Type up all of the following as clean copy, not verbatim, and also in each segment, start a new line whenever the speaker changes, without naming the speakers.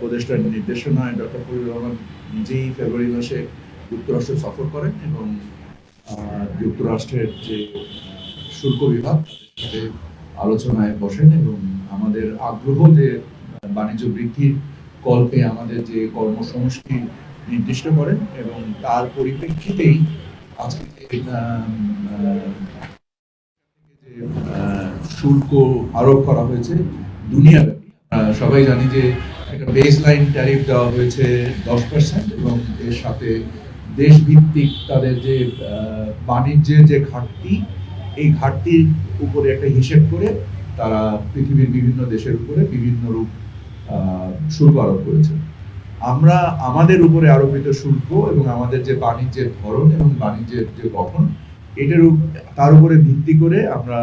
উপদেষ্টার নির্দেশনায় ডক্টর ফজলুর রহমান নিজেই ফেব্রুয়ারি মাসে যুক্তরাষ্ট্র সফর করেন এবং যুক্তরাষ্ট্রের যে শুল্ক বিভাগ তাদের সাথে আলোচনায় বসেন এবং আমাদের আগ্রহ যে বাণিজ্য বৃদ্ধির কল্পে আমাদের যে কর্মসংস্কৃতি নির্দিষ্ট করেন এবং তার পরিপ্রেক্ষিতেই আজকে শুল্ক আরোপ করা হয়েছে দুনিয়াব্যাপী। সবাই জানি যে একটা বেস লাইন ট্যারিফ দেওয়া হয়েছে 10% এবং এর সাথে দেশ ভিত্তিক তাদের যে বাণিজ্যের যে ঘাটতি, এই ঘাটতির উপরে একটা হিসেব করে তারা পৃথিবীর বিভিন্ন দেশের উপরে বিভিন্ন রূপ শুল্ক আরোপ করেছে। আমরা আমাদের উপরে আরোপিত শুল্ক এবং আমাদের যে বাণিজ্যের ধরন এবং বাণিজ্যের যে গঠন, তার উপরে ভিত্তি করে আমরা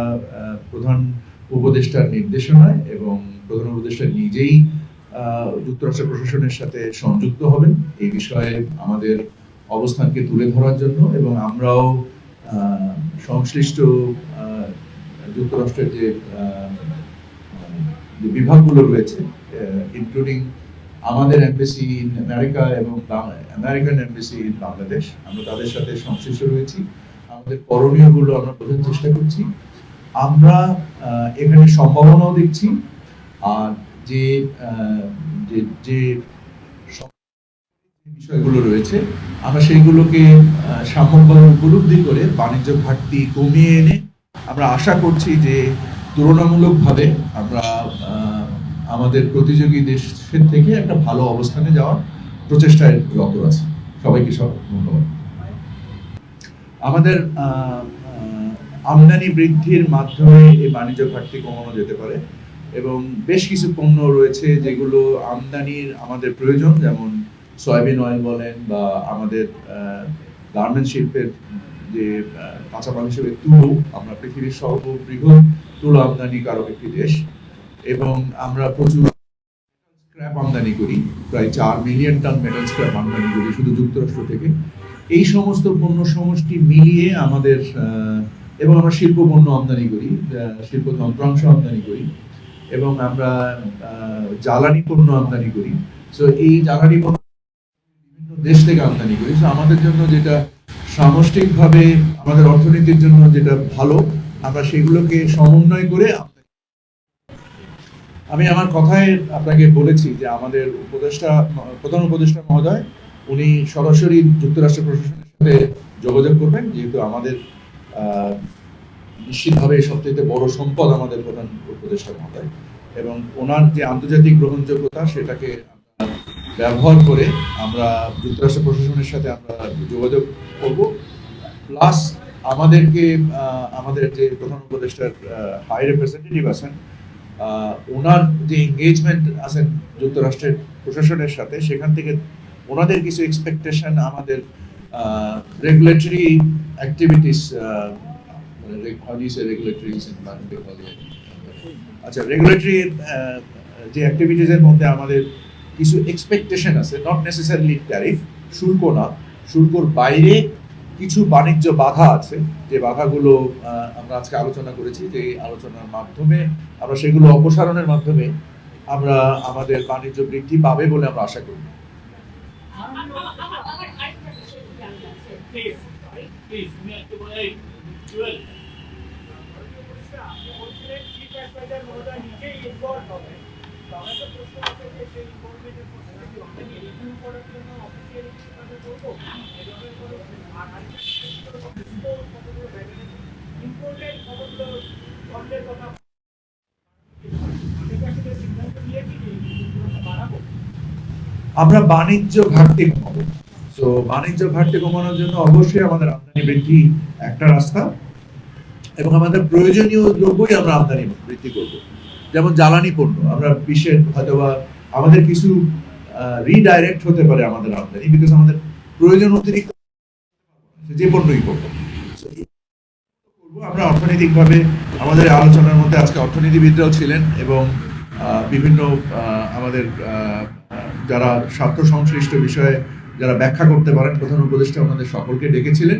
প্রধান উপদেষ্টার নির্দেশনায় এবং প্রধান উপদেষ্টা নিজেই যুক্তরাষ্ট্র প্রশাসনের সাথে সংযুক্ত হবেন এই বিষয়ে আমাদের অবস্থানকে তুলে ধরার জন্য, এবং আমরাও সংশ্লিষ্ট যুক্তরাষ্ট্রের যে বিভাগগুলো রয়েছে ইনক্লুডিং আমাদের এমবেসি ইন আমেরিকা এবং আমেরিকান এমবেসি ইন বাংলাদেশ, আমরা তাদের সাথে সংশ্লিষ্ট রয়েছি। আমাদের করণীয়গুলো আমরা বোঝার চেষ্টা করছি। আমরা এখানে সম্ভাবনাও দেখছি, আর যে যে বিষয়গুলো রয়েছে আমরা সেইগুলোকে সাম্যভাবে উপলব্ধি করে বাণিজ্য ঘাটতি কমিয়ে এনে আমরা আশা করছি যে তুলনামূলকভাবে আমরা আমাদের প্রতিযোগী দেশের থেকে একটা ভালো অবস্থানে যাওয়ার প্রচেষ্টায় রত আছে। সবাইকে ধন্যবাদ। আমাদের আমদানি বৃদ্ধির মাধ্যমে এই বাণিজ্য ঘাটতি কমানো যেতে পারে এবং বেশ কিছু পণ্য রয়েছে যেগুলো আমদানির আমাদের প্রয়োজন, যেমন সয়াবিন অয়েল বলেন বা আমাদের গার্মেন্টস শিল্পের যে কাঁচামাল হিসেবে তুলো, আমরা পৃথিবীর সর্ববৃহৎ তুলো আমদানিকারক একটি দেশ এবং আমরা প্রচুর স্ক্র্যাপ আমদানি করি, প্রায় 4 মিলিয়ন টন মেটাল স্ক্র্যাপ আমদানি করি শুধু যুক্তরাষ্ট্র থেকে। এই সমস্ত পণ্য সমষ্টি মিলিয়ে আমাদের এবং আমরা শিল্প পণ্য আমদানি করি, শিল্প যন্ত্রাংশ আমদানি করি এবং আমরা জ্বালানি পণ্য আমদানি করি। সো এই জ্বালানি পণ্য বিভিন্ন দেশ থেকে আমদানি করি। সো আমাদের জন্য যেটা সামষ্টিকভাবে আমাদের অর্থনীতির জন্য যেটা ভালো, আমরা সেগুলোকে সমন্বয় করে আমি আমার কথায় আপনাকে বলেছি যে আমাদের প্রধান উপদেষ্টা মহোদয় উনি সরাসরি যুক্তরাষ্ট্র প্রশাসনের সাথে যোগাযোগ করবেন, যেহেতু আমাদের নিশ্চিতভাবে সবচেয়ে বড় সম্পদ আমাদের প্রধান উপদেষ্টা মহোদয়, এবং ওনার যে আন্তর্জাতিক গ্রহণযোগ্যতা সেটাকে ব্যবহার করে আমরা যুক্তরাষ্ট্র প্রশাসনের সাথে আমরা যোগাযোগ করব। প্লাস আমাদেরকে আমাদের যে প্রধান উপদেষ্টার হাই রিপ্রেজেন্টেটিভ আছেন, ওনার যে এঙ্গেজমেন্ট আছেন যুক্তরাষ্ট্রের প্রশাসনের সাথে, সেখান থেকে ওনাদের কিছু এক্সপেকটেশন আমাদের রেগুলেটরি অ্যাক্টিভিটিস রেগুলেটরি যে অ্যাক্টিভিটিসের মধ্যে আমাদের কিছু এক্সপেকটেশন আছে, নট নেসেসারিলি ট্যারিফ, শুল্ক না, শুল্কর বাইরে কিছু বাণিজ্য বাধা আছে, যে বাধাগুলো আমরা আজকে আলোচনা করেছি, যে আলোচনার মাধ্যমে আমরা সেগুলো অপসারণের মাধ্যমে আমরা আমাদের বাণিজ্য বৃদ্ধি পাবে বলে আমরা আশা করি। আমরা বাণিজ্য ঘাটতি কমাবো। তো বাণিজ্য ঘাটতি কমানোর জন্য অবশ্যই আমাদের আমদানি বৃদ্ধি একটা রাস্তা, এবং আমাদের প্রয়োজনীয় দ্রব্যই আমরা আমদানি বৃদ্ধি করব। যেমন জ্বালানি পণ্য, আমরা বিশ্বের হয়তোবা আমাদের কিছু রিডাইরেক্ট হতে পারে আমাদের আমদানি, বিকজ আমাদের প্রয়োজন অতিরিক্ত যে পণ্যই করবো আমরা অর্থনৈতিকভাবে। আমাদের আলোচনার মধ্যে আজকে অর্থনীতিবিদরাও ছিলেন এবং বিভিন্ন আমাদের যারা স্বার্থ সংশ্লিষ্ট বিষয়ে যারা ব্যাখ্যা করতে পারেন, প্রধান উপদেষ্টা আমাদের সকলকে ডেকেছিলেন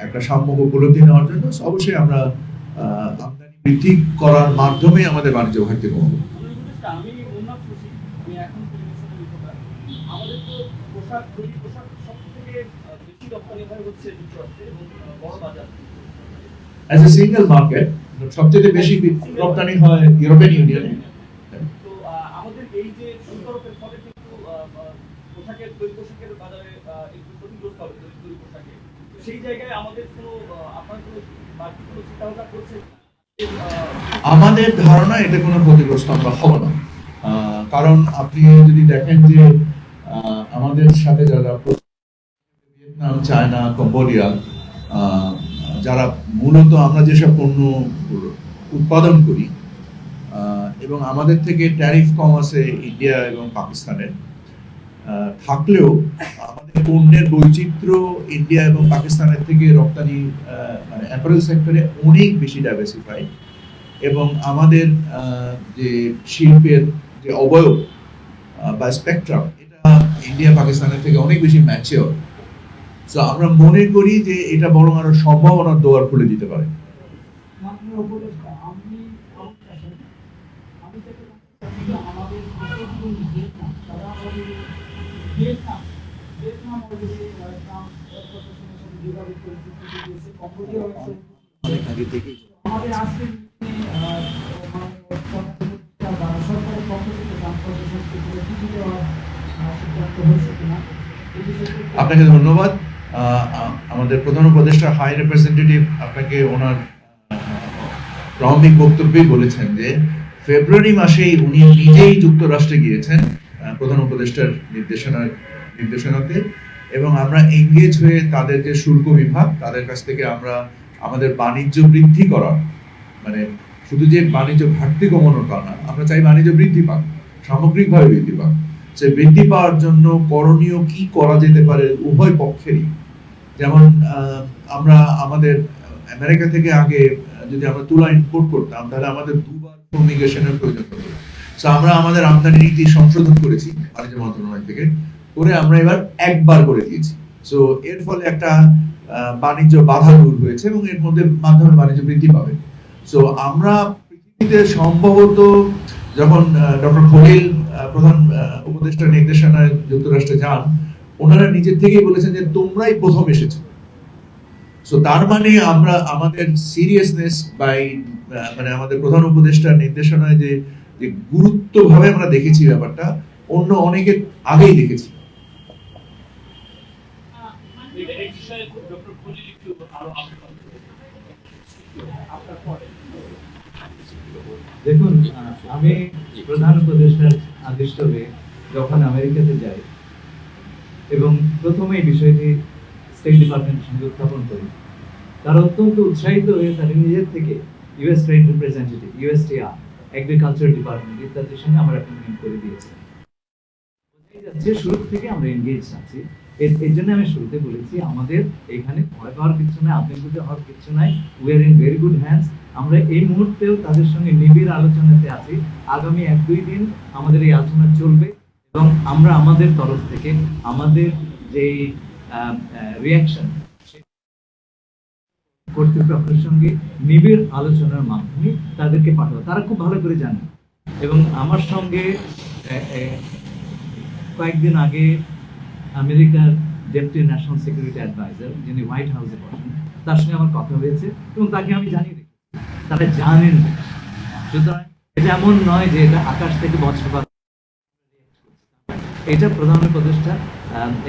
একটা সাম্যক উপলব্ধি নেওয়ার জন্য। অবশ্যই আমরা আমদানি বৃদ্ধি করার মাধ্যমে আমাদের বাণিজ্য ঘাটতি কমাবো।
আমাদের তো তৈরি পোশাক সবথেকে বেশি রপ্তানি হয় হচ্ছে যুক্তরাষ্ট্রে এবং বড় বাজার।
অ্যাজ এ সিঙ্গেল মার্কেট সবচেয়ে বেশি রপ্তানি হয় ইউরোপিয়ান ইউনিয়নে।
তো আমাদের এই যে সুন্দরতার ফলে কিন্তু পোশাকের তৈরি পোশাকের বাজারে একটু ক্ষতিগ্রস্ত হবে তৈরি পোশাকে। তো সেই জায়গায় আমাদের কোনো আপনার কোনো বাড়তি কোনো চিন্তাভাবনা করছেন?
আমাদের ধারণা এটা কোনো ক্ষতিগ্রস্ত আমরা হব না, কারণ আপনি যদি দেখেন যে আমাদের সাথে যারা ভিয়েতনাম, চায়না, কম্বোডিয়া, যারা মূলত আমরা যেসব পণ্য উৎপাদন করি এবং আমাদের থেকে ট্যারিফ কম আছে ইন্ডিয়া এবং পাকিস্তানের, থাকলেও আমাদের পণ্যের বৈচিত্র্য ইন্ডিয়া এবং পাকিস্তানের থেকে রপ্তানি মানে অ্যাপারেল সেক্টরে অনেক বেশি ডাইভার্সিফাই, এবং আমাদের যে শিল্পের যে অবয়ব বা স্পেকট্রাম এটা ইন্ডিয়া পাকিস্তানের থেকে অনেক বেশি ম্যাচিওর। সো আমরা মনে করি যে এটা বরং আরো সম্ভাবনার দোয়ার খুলে দিতে পারে। অনেক আগে থেকেই
আমাদের আজকে সরকারের পক্ষ থেকে
আপনাকে ধন্যবাদ। আমাদের প্রধান উপদেষ্টা হাই রিপ্রেজেন্টেটিভ আপনাকে ওনার প্রারম্ভিক বক্তব্যে বলেছেন যে ফেব্রুয়ারি মাসেই উনি নিজেই যুক্তরাষ্ট্রে গিয়েছেন প্রধান উপদেষ্টার নির্দেশনাতে, এবং আমরা এঙ্গেজ হয়ে তাদের যে শুল্ক বিভাগ তাদের কাছ থেকে আমরা আমাদের বাণিজ্য বৃদ্ধি করা, মানে শুধু যে বাণিজ্য ঘাটতি কমানোর তা না, আমরা চাই বাণিজ্য বৃদ্ধি পাক, সামগ্রিকভাবে বৃদ্ধি পাক। সে বৃদ্ধি পাওয়ার জন্য করণীয় কি করা যেতে পারে উভয় পক্ষেরই। যেমন আমরা আমাদের আমেরিকা থেকে আগে যদি আমরা তুলা ইম্পোর্ট করতাম তাহলে আমাদের দুবার ফুমিগেশনের প্রয়োজন হতো। সো আমরা আমাদের আমদানি নীতি সংশোধন করেছি বাণিজ্য মন্ত্রণালয় থেকে, করে আমরা এবার একবার করে দিয়েছি। সো এর ফলে একটা বাণিজ্য বাধা দূর হয়েছে এবং এর মধ্যে মাধ্যমে বাণিজ্য বৃদ্ধি পাবে। সো আমরা পৃথিবীতে সম্ভবত যখন ডক্টর খলিল প্রধান উপদেষ্টার নির্দেশনায় যুক্তরাষ্ট্রে যান, ওনারা নিজের থেকেই বলেছেন যে তোমরাই প্রথম এসেছো। সো তার মানে আমরা আমাদের সিরিয়াসনেস বাই মানে আমাদের প্রধান উপদেষ্টার নির্দেশনায় যে গুরুত্বভাবে আমরা দেখেছি ব্যাপারটা, অন্য অনেকে আগেই দেখেছি।
দেখুন, আমি প্রধান উপদেষ্টার আদিষ্ট হয়ে যখন আমেরিকাতে যাই এবং প্রথমে এই বিষয়টি স্টেট ডিপার্টমেন্টের সঙ্গে উত্থাপন করি, তারা অত্যন্ত উৎসাহিত হয়ে তারা নিজের থেকে US trade representative, USTR, agriculture department ইত্যাদির সঙ্গে আমরা অ্যাপয়েন্টমেন্ট করে দিয়েছি। যাচ্ছে শুরু থেকে আমরা এনগেজ আছি। এর জন্য আমি শুরুতে বলেছি আমাদের এখানে ভয় পাওয়ার কিছু নাই, আতঙ্কিত হওয়ার কিছু নাই। We are in very good hands. আমরা এই মুহূর্তেও তাদের সঙ্গে নিবিড় আলোচনাতে আছি। আগামী 1-2 দিন আমাদের এই আলোচনা চলবে এবং আমরা আমাদের তরফ থেকে আমাদের যে রিয়াকশন কর্তৃপক্ষের সঙ্গে নিবিড় আলোচনার মাধ্যমে তাদেরকে পাঠাবো। তারা খুব ভালো করে জানে এবং আমার সঙ্গে কয়েকদিন আগে আমেরিকার ডেপুটি ন্যাশনাল সিকিউরিটি অ্যাডভাইজার, যিনি হোয়াইট হাউসে বসেন, তার সঙ্গে আমার কথা হয়েছে এবং তাকে আমি জানিয়ে রেখেছি, তারা জানেন। সুতরাং এটা এমন নয় যে এটা আকাশ থেকে বজ্রপাত, এটা প্রধান উপদেষ্টা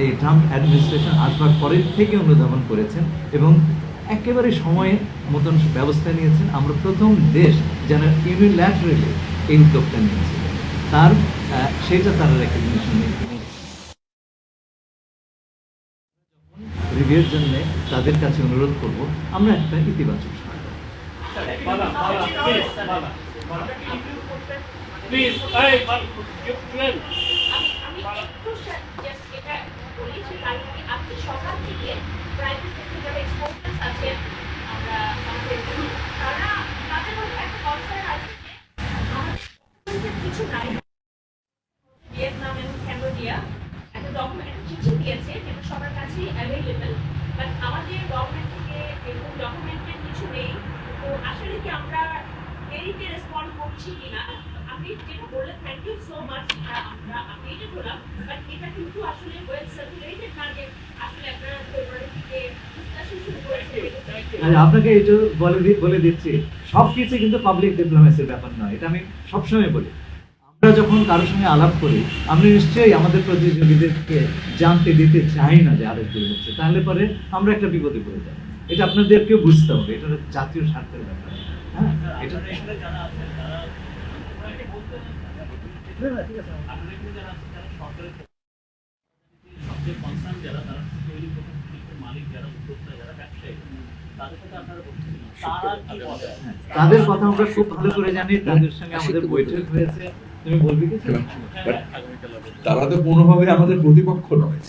এই ট্রাম্প অ্যাডমিনিস্ট্রেশন আসবার পরের থেকে অনুধাবন করেছেন এবং একেবারে সময় মতন ব্যবস্থা নিয়েছেন। আমরা প্রথম দেশ যেন ইউনিল্যাটারালি এই উদ্যোগটা নিয়েছে, তার সেটা তারা রেকগনিশন রিভিউর জন্য তাদের কাছে অনুরোধ করব আমরা একটা ইতিবাচক
ভিয়েতনাম এবং ক্যাম্বোডিয়া একটা ডকুমেন্ট চিঠি দিয়েছে যেটা সবার কাছেই অ্যাভেলেবল, বাট আমাদের গভর্নমেন্ট থেকে এরকম ডকুমেন্টের কিছু নেই। তো আসলে কি আমরা দেরিতে রেসপন্ড করছি কিনা, আপনি যেটা বললেন থ্যাংক ইউ সো মাচ, আমরা আপডেটেড হলাম, বাট এটা যেহেতু আসলে ওয়েল সার্কুলেটেড মার্কেট, আসলে আপনারা ফেব্রুয়ারি থেকে ডিসকাশন শুরু করেছেন।
আর আপনাকে এটা বলে দিচ্ছি, সবকিছু কিন্তু পাবলিক ডিপ্লোমেসির ব্যাপার নয়, এটা আমি সবসময় বলি। আমরা যখন কারোর সঙ্গে আলাপ করি, আমরা নিশ্চয়ই আমাদের প্রতিযোগীদেরকে জানতে দিতে চাই না যে আরেক দূর হচ্ছে, তাহলে পরে আমরা একটা বিপদে পড়ে যাবো। এটা আপনাদেরকেও বুঝতে হবে, এটা জাতীয় স্বার্থের ব্যাপার। হ্যাঁ, এটা
আপনারা এখানে যারা আছেন তারা আপনাকে বলতে আপনারা এখানে যারা আছেন যারা সরকারের সবচেয়ে কনসার্ন যারা তারা তৈরি প্রকল্পের মালিক যারা উদ্যোক্তা যারা ব্যবসায়ী তাদের সাথে আপনারা বলছেন তারা কি বলে?
তাদের কথা আমরা খুব ভালো করে জানি, তাদের সঙ্গে আমাদের বৈঠক হয়েছে। তুমি বলবি কি?
তারা তো কোনোভাবে আমাদের প্রতিপক্ষ নয়।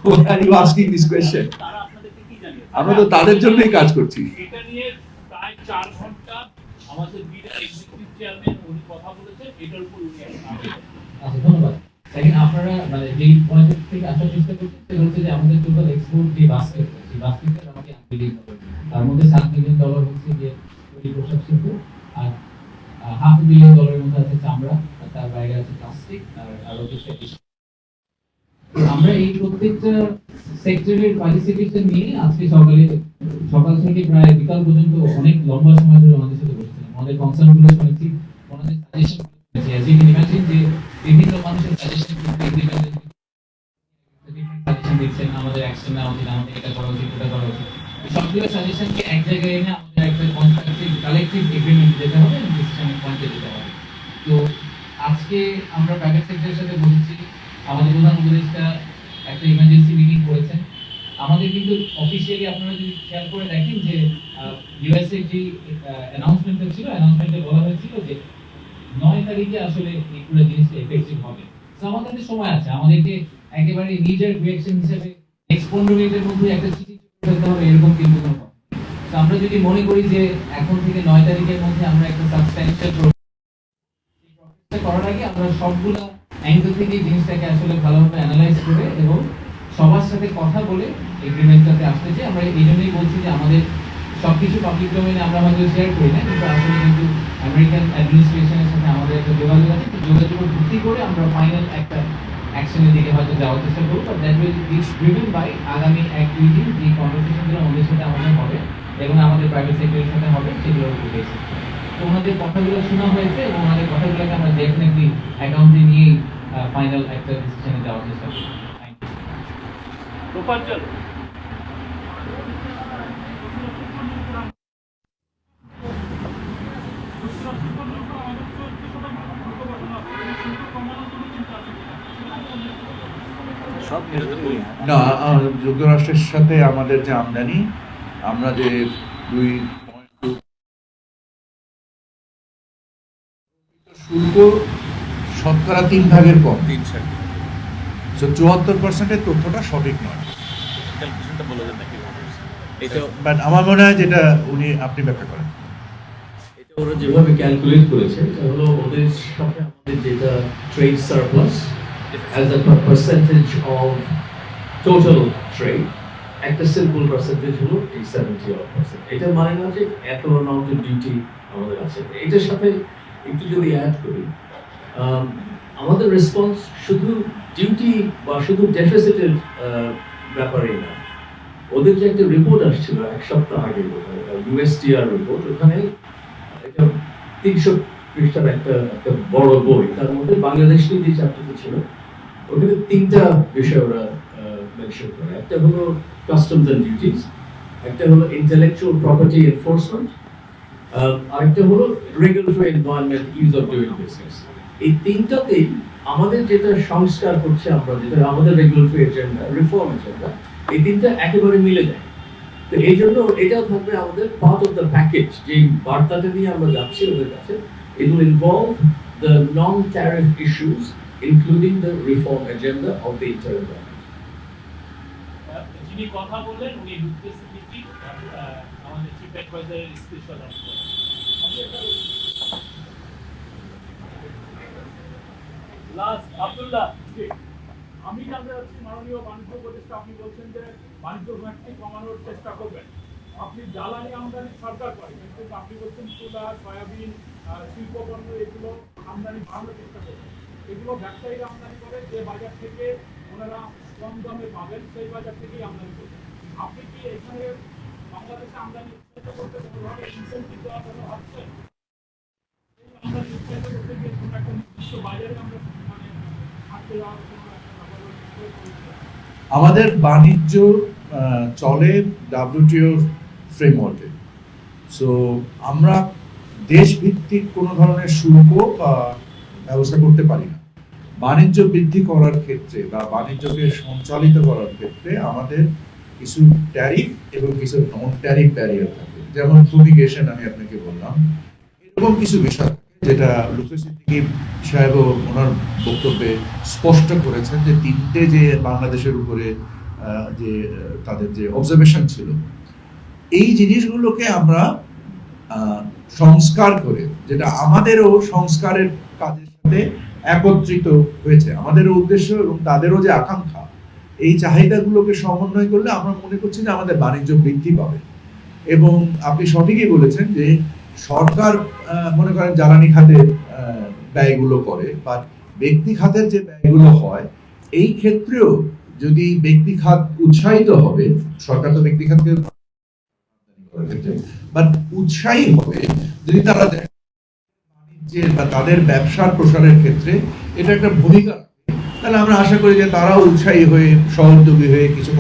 Why are you asking this question?
তারা আপনাদেরকে কি জানিয়েছে?
আমরা তো তাদের জন্যই কাজ করছি।
এটা নিয়ে প্রায় 4 ঘন্টা আমাদের বিডা এক্সিকিউটিভ চেয়ারম্যান উনি কথা বলেছেন, এটার উপর উনি
আচ্ছা, ধন্যবাদ। দেখেন, আপনারা মানে যেই পয়েন্ট থেকে আসার চেষ্টা করছেন সেটা হচ্ছে যে আমাদের টোটাল এক্সপোর্ট যে বাস্কেট, সেই বাস্কেটটা আমাকে $1 বিলিয়ন, তার মধ্যে $7 বিলিয়ন হচ্ছে যে তৈরি পোশাক শিল্প, আর $500 বিলিয়ন মধ্যে আছে চামড়া, আর তার বাইরে আছে প্লাস্টিক, আর হচ্ছে আমরা এই প্রত্যেকটা সেক্টরের পার্টিসিপেশন নিয়ে আজকে সকাল থেকে প্রায় বিকাল পর্যন্ত অনেক লম্বা সময় ধরে আমাদের সাথে বসেছিলাম, আমাদের কনসার্ন গুলো শুনেছি, ওনাদের সাজেশন শুনেছি। অ্যাজ ইউ ক্যান ইমাজিন যে বিভিন্ন মানুষের সাজেশন সাজেশন দিচ্ছেন, আমাদের অ্যাকশন নেওয়া উচিত, আমাদের এটা করা উচিত, এটা করা উচিত। সবগুলো সাজেশনকে এক জায়গায় এনে আমাদের একটা কনস্ট্রাকটিভ কালেকটিভ এগ্রিমেন্ট যেতে হবে, ডিসিশনের পয়েন্টে যেতে হবে। তো আজকে আমরা প্রাইভেট সেক্টরের সাথে বলেছি, আমাদের প্রধান উপদেষ্টা একটা ইমার্জেন্সি মিটিং করেছেন। আমাদের কিন্তু অফিসিয়ালি আপনারা যদি খেয়াল করে দেখেন যে ইউএসএ যে অ্যানাউন্সমেন্টটা ছিল, অ্যানাউন্সমেন্টে বলা হয়েছিল যে 9 তারিখে আসলে এই পুরো জিনিসটা এফেক্টিভ হবে। তো আমাদের কাছে সময় আছে, আমাদেরকে একেবারে নিজের রিঅ্যাকশন হিসেবে নেক্সট 15 মিনিটের মধ্যে একটা চিঠি করতে হবে এরকম কিন্তু কোনো কথা নেই। তো আমরা যদি মনে করি যে এখন থেকে 9 তারিখের মধ্যে আমরা একটা সাবস্ট্যান্সিয়াল করার আগে আমরা সবগুলা অ্যাঙ্গেল থেকে জিনিসটাকে আসলে ভালোভাবে অ্যানালাইজ করে এবং সবার সাথে কথা বলে এগ্রিমেন্টটাতে আসতে চাই। আমরা এই জন্যই বলছি যে আমাদের সবকিছু পাবলিক ডোমেইনে আমরা হয়তো শেয়ার করি না, কিন্তু আসলে কিন্তু আমেরিকান অ্যাডমিনিস্ট্রেশনের সাথে আমাদের একটা যোগাযোগ আছে, যোগাযোগের ভিত্তি করে আমরা ফাইনাল একটা অ্যাকশনের দিকে হয়তো যাওয়ার চেষ্টা করবো। But that will be driven by আগামী 1-2 দিন যে কনভারসেশনগুলো আমাদের সাথে আমাদের হবে এবং আমাদের প্রাইভেট সেক্টরের সাথে হবে, সেগুলোর উপর বেসিস করে। তো ওনাদের কথাগুলো শোনা হয়েছে এবং ওনাদের কথাগুলোকে আমরা ডেফিনেটলি অ্যাকাউন্টে নিয়ে ফাইনাল একটা ডিসিশনে যাওয়ার চেষ্টা করব।
রূপাঞ্চল
সব
না, যুক্তরাষ্ট্রের সাথে আমাদের যে আমদানি, আমরা যে 2.2 শুল্ক শতকরা 3 ভাগের কম, 74%-এর তথ্যটা সঠিক নয়। বাট আমার মনে হয় যেটা আপনি ব্যাখ্যা করেন।
এটা ওরা যেভাবে ক্যালকুলেট করেছে, এটা হলো ওদের সাথে আমাদের যেটা trade surplus as a percentage of total trade, একটা সিম্পল পার্সেন্টেজ হলো এই 70%। এটা মানে না যে এত অ্যামাউন্টের ডিউটি আমাদের আছে। এটার সাথে একটু যদি অ্যাড করি, আমাদের রেসপন্স শুধু ডিউটি বা শুধু ডেফিসিটের ব্যাপারেই না। ওদের যে একটা রিপোর্ট আসছিল 1 সপ্তাহ আগে, ইউএসটিআর রিপোর্ট, ওখানে একটা 300 পৃষ্ঠার একটা বড় বই, তার মধ্যে বাংলাদেশ নিয়ে যে চ্যাপ্টারটা ছিল ওখানে 3টা বিষয় ওরা মেনশন করে। একটা হলো কাস্টমস এন্ড ডিউটিস, একটা হলো ইন্টেলেকচুয়াল প্রপার্টি এনফোর্সমেন্ট, আরেকটা হলো regulatory environment, use of doing business. এই 3টাতেই আমাদের যেটা সংস্কার করছে, আমরা যেটা আমাদের রেগুলেটরি এজেন্ডা, রিফর্ম এজেন্ডা, এই 3টা একেবারে মিলে যায়। তো এই জন্য এটাও থাকবে আমাদের পার্ট অফ দ্য প্যাকেজ, যে বার্তাটা নিয়ে আমরা যাচ্ছি ওদের কাছে। It will involve the non-tariff issues, including the reform agenda of the interim government.
যিনি কথা বললেন উনি ইউপিএসসি আমাদের চিফ অ্যাডভাইজারের স্পেশাল
লাস্ট আব্দুল্লাহ, আমি জানতে চাচ্ছি মাননীয় বাণিজ্য উপদেষ্টা, আপনি বলছেন যে বাণিজ্য ঘাটতি কমানোর চেষ্টা করবেন। আপনি জ্বালানি আমদানি সরকার করে, কিন্তু আপনি বলছেন তুলা, সয়াবিন, শিল্পপণ্য এগুলো আমদানি বাড়ানোর চেষ্টা করবেন। এগুলো ব্যবসায়ীরা
আমদানি করে যে বাজার থেকে ওনারা কম দামে পাবেন সেই বাজার থেকেই আমদানি করবেন। আপনি কি এখানে বাংলাদেশে আমদানি উৎসাহিত করতে কোনো ধরনের ইনসেন্টিভ দেওয়ার জন্য ভাবছেন? এই আমদানি উৎসাহিত করতে গিয়ে কোনো একটা নির্দিষ্ট বাজারে আমরা মানে থাকতে যাওয়ার কোনো একটা ব্যাপার
আমাদের বাণিজ্য চলে WTO ফ্রেমওয়ার্কে। সো আমরা দেশভিত্তিক কোনো ধরনের শুল্ক বা ব্যবস্থা করতে পারি না। বাণিজ্য বৃদ্ধি করার ক্ষেত্রে বা বাণিজ্যকে সঞ্চালিত করার ক্ষেত্রে আমাদের কিছু ট্যারিফ এবং কিছু নন ট্যারিফ ব্যারিয়ার থাকে, যেমন ফুমিগেশন আমি আপনাকে বললাম। এরকম কিছু বিষয় থাকে যেটা লুফি সিদ্দিকী সাহেব ওনার বক্তব্যে স্পষ্ট করেছেন যে তিনটে যে বাংলাদেশের উপরে যে তাদের যে অবজারভেশন ছিল, এই জিনিসগুলোকে আমরা সংস্কার করে, যেটা আমাদেরও সংস্কারের কাজের সাথে একত্রিত হয়েছে, আমাদেরও উদ্দেশ্য এবং তাদেরও যে আকাঙ্ক্ষা, এই চাহিদাগুলোকে সমন্বয় করলে আমরা মনে করছি যে আমাদের বাণিজ্য বৃদ্ধি পাবে। এবং আপনি সঠিকই বলেছেন যে সরকার মনে করেন জ্বালানি খাতে ব্যয়গুলো করে, বা ব্যক্তি খাতের যে ব্যয়গুলো হয়, এই ক্ষেত্রেও যদি ব্যক্তি খাত উৎসাহিত হবে, সরকার তো ব্যক্তি খাতকে বাট উৎসাহী হবে যদি তারা বাণিজ্যের বা তাদের ব্যবসার প্রসারের ক্ষেত্রে এটা একটা ভূমিকা রাখে, তাহলে আমরা আশা করি যে তারাও উৎসাহী হয়ে সহযোগী হয়ে কিছু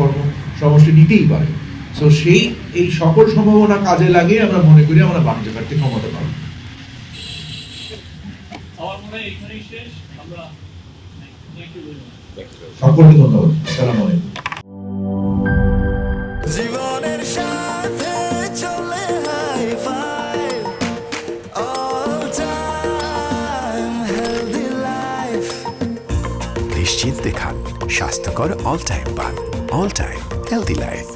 সমষ্টি নিতেই পারে। সো এই সকল সম্ভাবনা কাজে লাগিয়ে আমরা মনে করি আমরা বাণিজ্য ঘাটতি কমাতে পারবো।
আমার মনে হয় এইখানেই শেষ। আমরা
সকলকে ধন্যবাদ। আসসালামু আলাইকুম।
জীবনের সাথে চলে high five all time healthy life.
নিশ্চিন্তে খান, স্বাস্থ্যকর অল টাইম পান। All time healthy life.